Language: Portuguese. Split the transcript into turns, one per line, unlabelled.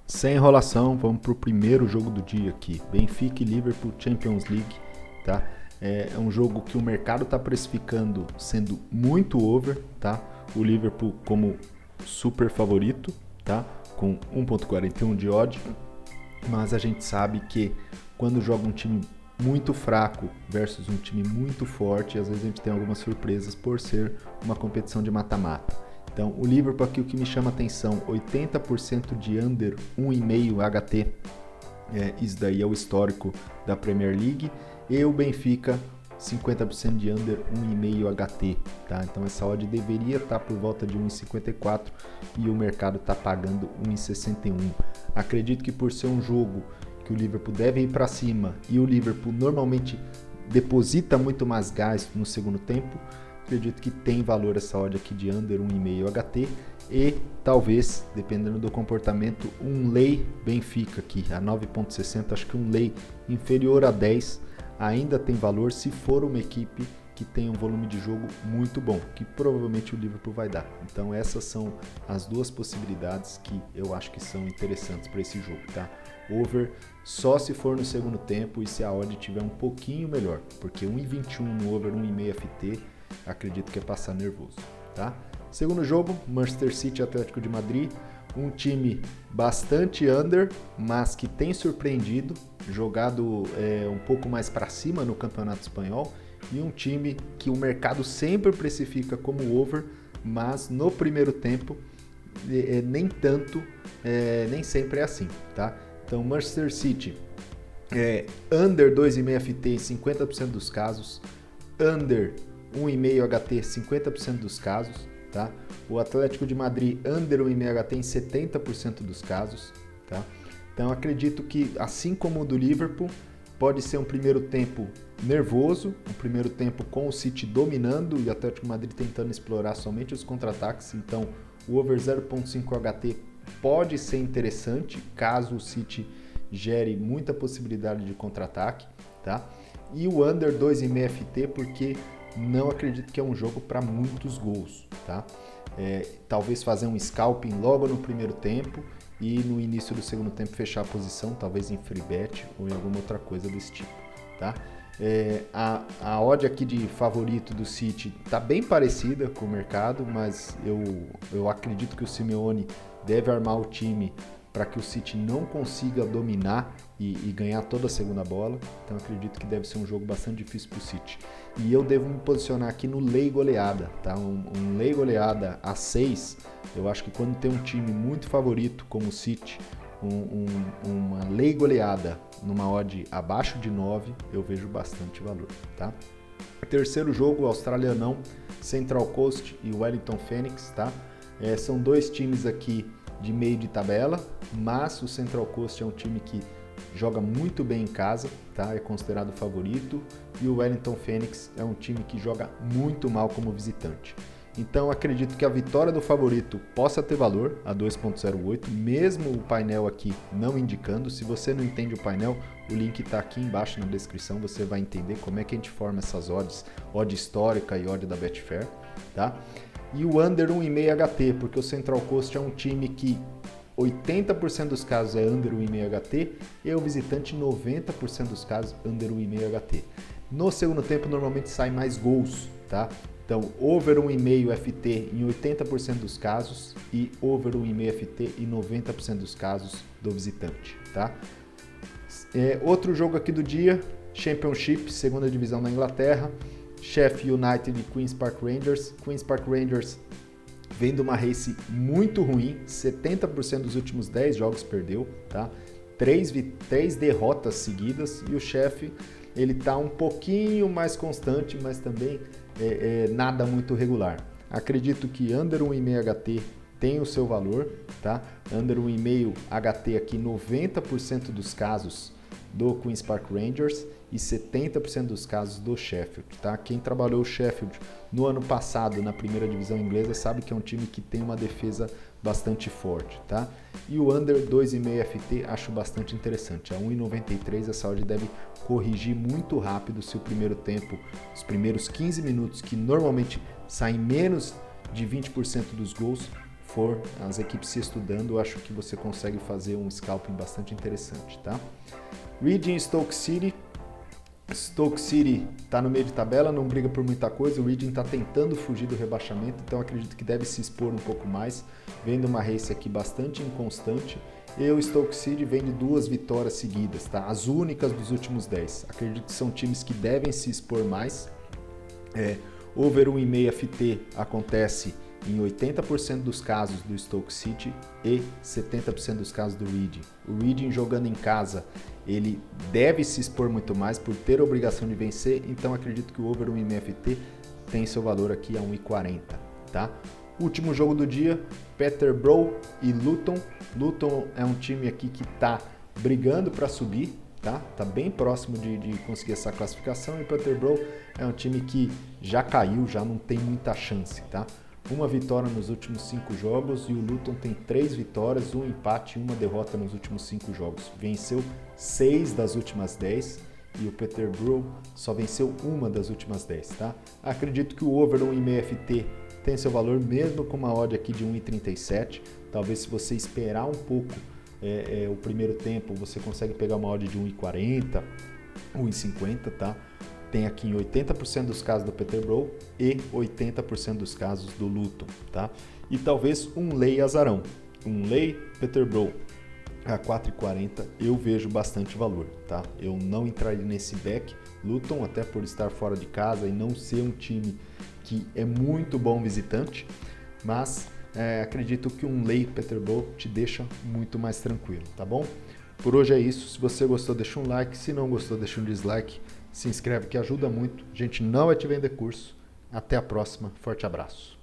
Sem enrolação, vamos para o primeiro jogo do dia aqui. Benfica e Liverpool Champions League, tá? É um jogo que o mercado está precificando sendo muito over, tá? O Liverpool como super favorito, tá? Com 1.41 de odd, mas a gente sabe que quando joga um time muito fraco versus um time muito forte, às vezes a gente tem algumas surpresas por ser uma competição de mata-mata. Então, o Liverpool aqui, o que me chama atenção, 80% de under 1,5 HT, isso daí é o histórico da Premier League, e o Benfica, 50% de under 1,5 HT, tá? Então essa odd deveria estar por volta de 1,54 e o mercado está pagando 1,61. Acredito que por ser um jogo que o Liverpool deve ir para cima e o Liverpool normalmente deposita muito mais gás no segundo tempo, acredito que tem valor essa odd aqui de under 1,5 HT e talvez, dependendo do comportamento, um lay Benfica aqui, a 9.60, acho que um lay inferior a 10 ainda tem valor se for uma equipe que tem um volume de jogo muito bom, que provavelmente o Liverpool vai dar. Então essas são as duas possibilidades que eu acho que são interessantes para esse jogo, tá? Over só se for no segundo tempo e se a odd tiver um pouquinho melhor, porque 1,21 no over 1,5 FT, acredito que é passar nervoso, tá? Segundo jogo, Manchester City Atlético de Madrid, um time bastante under, mas que tem surpreendido, jogado um pouco mais para cima no Campeonato Espanhol, e um time que o mercado sempre precifica como over, mas no primeiro tempo nem tanto, nem sempre é assim, tá? Então Manchester City under 2,5 FT em 50% dos casos, under 1,5 HT 50% dos casos, tá? O Atlético de Madrid under 1,5 HT em 70% dos casos, tá? Então acredito que, assim como o do Liverpool, pode ser um primeiro tempo nervoso, um primeiro tempo com o City dominando e o Atlético de Madrid tentando explorar somente os contra-ataques. Então o over 0.5 HT pode ser interessante caso o City gere muita possibilidade de contra-ataque, tá? E o under 2,5 FT porque não acredito que é um jogo para muitos gols, tá? Talvez fazer um scalping logo no primeiro tempo e no início do segundo tempo fechar a posição, talvez em free bet ou em alguma outra coisa desse tipo, tá? A odd aqui de favorito do City está bem parecida com o mercado, mas eu acredito que o Simeone deve armar o time para que o City não consiga dominar e ganhar toda a segunda bola. Então acredito que deve ser um jogo bastante difícil para o City. E eu devo me posicionar aqui no lay goleada, tá? Um lay goleada a 6, eu acho que quando tem um time muito favorito como o City, uma lay goleada numa odd abaixo de 9, eu vejo bastante valor, tá? Terceiro jogo, australianão, Central Coast e Wellington Phoenix, tá? São dois times aqui de meio de tabela, mas o Central Coast é um time que joga muito bem em casa, tá? É considerado favorito, e o Wellington Phoenix é um time que joga muito mal como visitante. Então acredito que a vitória do favorito possa ter valor, a 2.08, mesmo o painel aqui não indicando. Se você não entende o painel, o link está aqui embaixo na descrição, você vai entender como é que a gente forma essas odds, odd histórica e odd da Betfair, tá? E o under 1,5 HT, porque o Central Coast é um time que 80% dos casos é under 1,5 HT e o visitante 90% dos casos under 1,5 HT. No segundo tempo normalmente sai mais gols, tá? Então over 1,5 FT em 80% dos casos e over 1,5 FT em 90% dos casos do visitante, tá? Outro jogo aqui do dia, Championship, segunda divisão da Inglaterra, Sheffield United e Queen's Park Rangers. Queen's Park Rangers vem de uma race muito ruim, 70% dos últimos 10 jogos perdeu, tá? 3 derrotas seguidas, e o Sheffield ele tá um pouquinho mais constante, mas também nada muito regular. Acredito que under 1,5 HT tem o seu valor, tá? Under 1,5 HT aqui 90% dos casos do Queen's Park Rangers e 70% dos casos do Sheffield, tá? Quem trabalhou o Sheffield no ano passado na primeira divisão inglesa sabe que é um time que tem uma defesa bastante forte, tá? E o under 2,5 FT acho bastante interessante. A 1,93 essa odd deve corrigir muito rápido se o primeiro tempo, os primeiros 15 minutos, que normalmente saem menos de 20% dos gols, for as equipes se estudando, eu acho que você consegue fazer um scalping bastante interessante, tá? Reading e Stoke City. Stoke City está no meio de tabela, não briga por muita coisa, o Reading está tentando fugir do rebaixamento, então acredito que deve se expor um pouco mais, vendo uma race aqui bastante inconstante, e o Stoke City vem de 2 vitórias seguidas, tá? As únicas dos últimos 10, acredito que são times que devem se expor mais. Over 1,5 FT acontece em 80% dos casos do Stoke City e 70% dos casos do Reading. O Reading jogando em casa, ele deve se expor muito mais por ter a obrigação de vencer, então acredito que o over 1,5 FT tem seu valor aqui a 1,40, tá? Último jogo do dia, Peterborough e Luton. Luton é um time aqui que está brigando para subir, tá? Tá bem próximo de conseguir essa classificação, e Peterborough é um time que já caiu, já não tem muita chance, tá? 1 vitória nos últimos 5 jogos e o Luton tem 3 vitórias, 1 empate e 1 derrota nos últimos 5 jogos. Venceu 6 das últimas 10 e o Peterborough só venceu 1 das últimas 10, tá? Acredito que o over 1,5 FT tem seu valor mesmo com uma odd aqui de 1,37. Talvez se você esperar um pouco o primeiro tempo, você consegue pegar uma odd de 1,40, 1,50, tá? Tem aqui em 80% dos casos do Peterborough e 80% dos casos do Luton, tá? E talvez um lay azarão. Um lay Peterborough a 4,40 eu vejo bastante valor, tá? Eu não entraria nesse back Luton, até por estar fora de casa e não ser um time que é muito bom visitante, mas acredito que um lay Peterborough te deixa muito mais tranquilo, tá bom? Por hoje é isso. Se você gostou, deixa um like. Se não gostou, deixa um dislike. Se inscreve que ajuda muito. A gente não vai te vender curso. Até a próxima. Forte abraço.